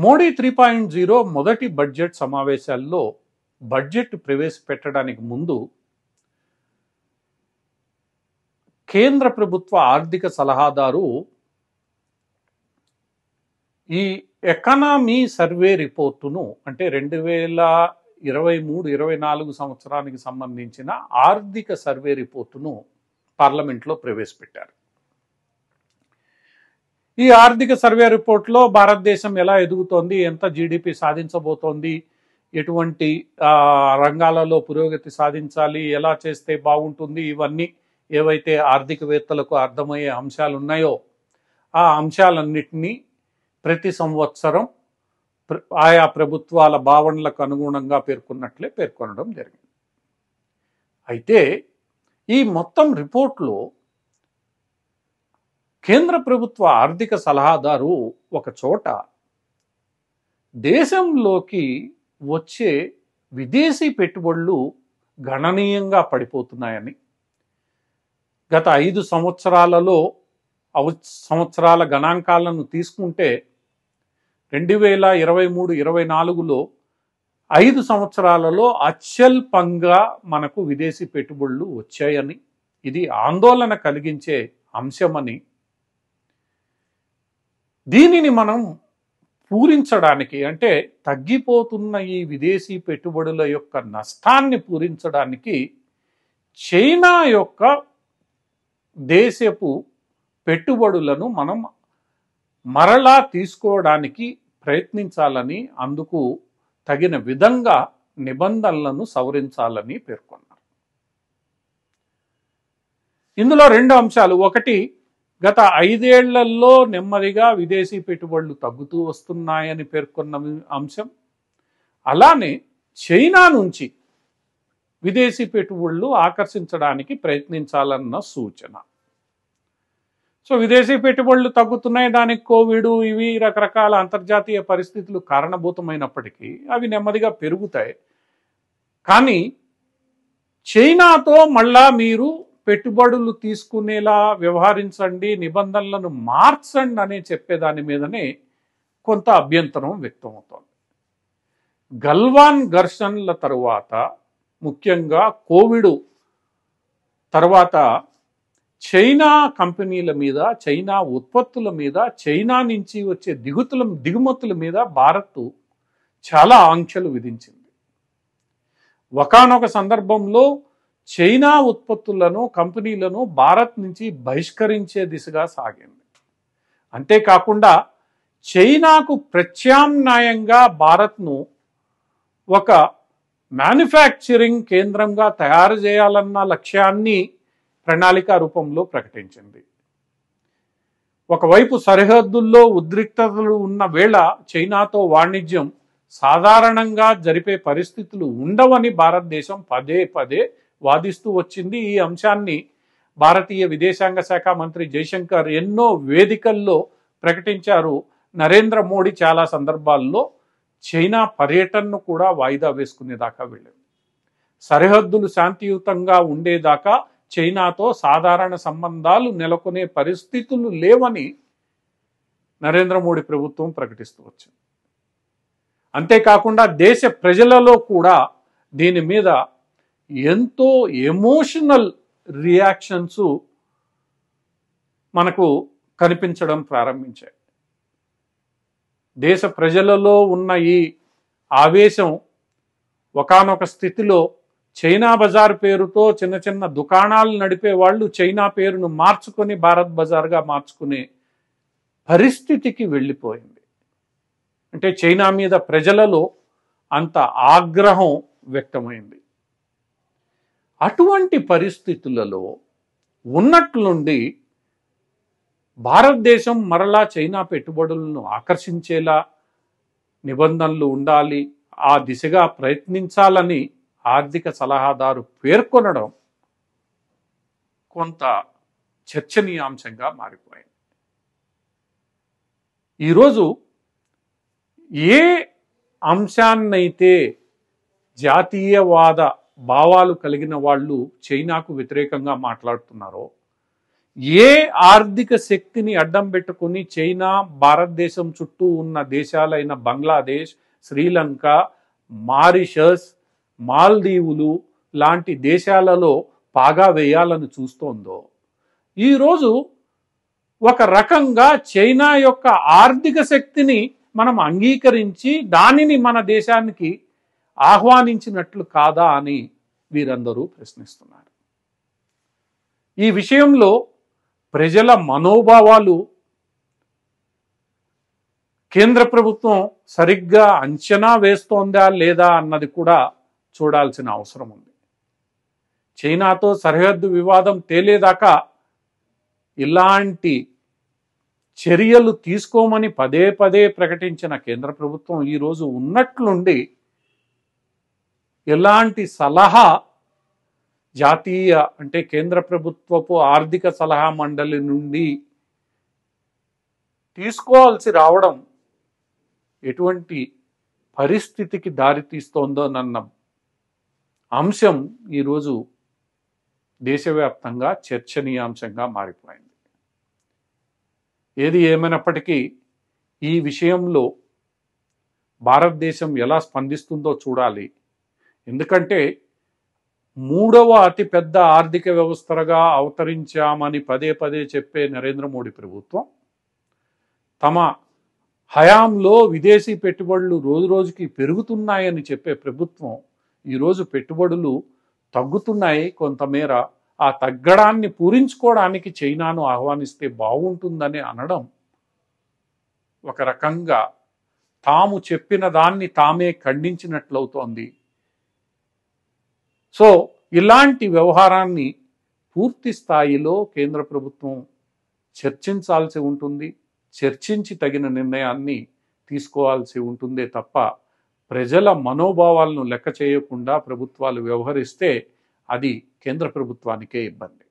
మోడీ 3.0 మొదటి బడ్జెట్ సమావేశాల్లో బడ్జెట్ ప్రవేశపెట్టడానికి ముందు కేంద్ర ప్రభుత్వ ఆర్థిక సలహాదారు ఈ ఎకానమీ సర్వే రిపోర్టును అంటే 2023-24 సంవత్సరానికి సంబంధించిన ఆర్థిక సర్వే రిపోర్టును పార్లమెంట్లో ప్రవేశపెట్టారు. ఈ ఆర్థిక సర్వే రిపోర్ట్లో భారతదేశం ఎలా ఎదుగుతోంది, ఎంత జీడిపి సాధించబోతోంది, ఎటువంటి రంగాలలో పురోగతి సాధించాలి, ఎలా చేస్తే బాగుంటుంది, ఇవన్నీ ఏవైతే ఆర్థికవేత్తలకు అర్థమయ్యే అంశాలు ఉన్నాయో ఆ అంశాలన్నిటినీ ప్రతి సంవత్సరం ఆయా ప్రభుత్వాల భావనలకు అనుగుణంగా పేర్కొనడం జరిగింది. అయితే ఈ మొత్తం రిపోర్ట్లో కేంద్ర ప్రభుత్వ ఆర్థిక సలహాదారు ఒక చోట దేశంలోకి వచ్చే విదేశీ పెట్టుబడులు గణనీయంగా పడిపోతున్నాయని, గత 5 సంవత్సరాల గణాంకాలను తీసుకుంటే 2023-24లో 5 సంవత్సరాలలో అత్యల్పంగా మనకు విదేశీ పెట్టుబడులు వచ్చాయని, ఇది ఆందోళన కలిగించే అంశమని, దీనిని మనం పూరించడానికి అంటే తగ్గిపోతున్న ఈ విదేశీ పెట్టుబడుల యొక్క నష్టాన్ని పూరించడానికి చైనా యొక్క దేశపు పెట్టుబడులను మనం మరలా తీసుకోవడానికి ప్రయత్నించాలని, అందుకు తగిన విధంగా నిబంధనలను సవరించాలని పేర్కొన్నారు. ఇందులో 2 అంశాలు. ఒకటి, గత 5 ఏళ్లలో నెమ్మదిగా విదేశీ పెట్టుబడులు తగ్గుతూ వస్తున్నాయని పేర్కొన్న అంశం. అలానే చైనా నుంచి విదేశీ పెట్టుబడులు ఆకర్షించడానికి ప్రయత్నించాలన్న సూచన. సో విదేశీ పెట్టుబడులు తగ్గుతున్నాయి, దానికి కోవిడ్ ఇవి రకరకాల అంతర్జాతీయ పరిస్థితులు కారణభూతమైనప్పటికీ అవి నెమ్మదిగా పెరుగుతాయి. కానీ చైనాతో మళ్ళా మీరు పెట్టుబడులు తీసుకునేలా వ్యవహరించండి, నిబంధనలను మార్చండి అనే చెప్పేదాని మీదనే కొంత అభ్యంతరం వ్యక్తమవుతోంది. గల్వాన్ ఘర్షణల తరువాత, ముఖ్యంగా కోవిడ్ తర్వాత చైనా కంపెనీల మీద, చైనా ఉత్పత్తుల మీద, చైనా నుంచి వచ్చే దిగుమతుల మీద భారత్ చాలా ఆంక్షలు విధించింది. ఒకానొక సందర్భంలో చైనా ఉత్పత్తులను, కంపెనీలను భారత్ నుంచి బహిష్కరించే దిశగా సాగింది. అంతేకాకుండా చైనాకు ప్రత్యామ్నాయంగా భారత్ను ఒక మ్యానుఫ్యాక్చరింగ్ కేంద్రంగా తయారు చేయాలన్న లక్ష్యాన్ని ప్రణాళిక రూపంలో ప్రకటించింది. ఒకవైపు సరిహద్దుల్లో ఉద్రిక్తతలు ఉన్న వేళ చైనాతో వాణిజ్యం సాధారణంగా జరిపే పరిస్థితులు ఉండవని భారతదేశం పదే పదే వాదిస్తూ వచ్చింది. ఈ అంశాన్ని భారతీయ విదేశాంగ శాఖ మంత్రి జైశంకర్ ఎన్నో వేదికల్లో ప్రకటించారు. నరేంద్ర మోడీ చాలా సందర్భాల్లో చైనా పర్యటనను కూడా వాయిదా వేసుకునేదాకా వెళ్ళింది. సరిహద్దులు శాంతియుతంగా ఉండేదాకా చైనాతో సాధారణ సంబంధాలు నెలకొనే పరిస్థితులు లేవని నరేంద్ర మోడీ ప్రభుత్వం ప్రకటిస్తూ వచ్చింది. అంతేకాకుండా దేశ ప్రజలలో కూడా దీని మీద ఎంతో ఎమోషనల్ రియాక్షన్స్ మనకు కనిపించడం ప్రారంభించాయి. దేశ ప్రజలలో ఉన్న ఈ ఆవేశం ఒకానొక స్థితిలో చైనా బజార్ పేరుతో చిన్న చిన్న దుకాణాలు నడిపే వాళ్ళు చైనా పేరును మార్చుకొని భారత్ బజార్గా మార్చుకునే పరిస్థితికి వెళ్ళిపోయింది. అంటే చైనా మీద ప్రజలలో అంత ఆగ్రహం వ్యక్తమైంది. అటువంటి పరిస్థితులలో ఉన్నట్లుండి భారతదేశం మరలా చైనా పెట్టుబడులను ఆకర్షించేలా నిబంధనలు ఉండాలి, ఆ దిశగా ప్రయత్నించాలని ఆర్థిక సలహాదారు పేర్కొనడం కొంత చర్చనీయాంశంగా మారిపోయింది. ఈరోజు ఏ అంశాన్నైతే జాతీయవాద భావాలు కలిగిన వాళ్ళు చైనాకు వ్యతిరేకంగా మాట్లాడుతున్నారో, ఏ ఆర్థిక శక్తిని అడ్డం పెట్టుకుని చైనా భారతదేశం చుట్టూ ఉన్న దేశాలైన బంగ్లాదేశ్, శ్రీలంక, మారిషస్, మాల్దీవులు లాంటి దేశాలలో పాగా వేయాలని చూస్తోందో, ఈరోజు ఒక రకంగా చైనా యొక్క ఆర్థిక శక్తిని మనం అంగీకరించి దానిని మన దేశానికి ఆహ్వానించినట్లు కాదా అని వీరందరూ ప్రశ్నిస్తున్నారు. ఈ విషయంలో ప్రజల మనోభావాలు కేంద్ర ప్రభుత్వం సరిగ్గా అంచనా వేస్తోందా లేదా అన్నది కూడా చూడాల్సిన అవసరం ఉంది. చైనాతో సరిహద్దు వివాదం తేలేదాకా ఇలాంటి చర్యలు తీసుకోమని పదే పదే ప్రకటించిన కేంద్ర ప్రభుత్వం ఈరోజు ఉన్నట్లుండి ఎలాంటి సలహా జాతీయ అంటే కేంద్ర ప్రభుత్వపు ఆర్థిక సలహా మండలి నుండి తీసుకోవాల్సి రావడం ఎటువంటి పరిస్థితికి దారితీస్తోందోనన్న అంశం ఈరోజు దేశవ్యాప్తంగా చర్చనీయాంశంగా మారిపోయింది. ఏది ఏమైనప్పటికీ ఈ విషయంలో భారతదేశం ఎలా స్పందిస్తుందో చూడాలి. ఎందుకంటే మూడవ అతిపెద్ద ఆర్థిక వ్యవస్థగా అవతరించామని పదే పదే చెప్పే నరేంద్ర మోడీ ప్రభుత్వం తమ హయాంలో విదేశీ పెట్టుబడులు రోజు రోజుకి పెరుగుతున్నాయని చెప్పే ప్రభుత్వం ఈరోజు పెట్టుబడులు తగ్గుతున్నాయి. కొంతమేర ఆ తగ్గడాన్ని పూరించుకోవడానికి చైనాను ఆహ్వానిస్తే బాగుంటుందని అనడం ఒక రకంగా తాము చెప్పిన దాన్ని తామే ఖండించినట్లవుతోంది. సో ఇలాంటి వ్యవహారాన్ని పూర్తి స్థాయిలో కేంద్ర ప్రభుత్వం చర్చించాల్సి ఉంటుంది. చర్చించి తగిన నిర్ణయాన్ని తీసుకోవాల్సి ఉంటుందే తప్ప ప్రజల మనోభావాలను లెక్క చేయకుండా ప్రభుత్వాలు వ్యవహరిస్తే అది కేంద్ర ప్రభుత్వానికే ఇబ్బంది.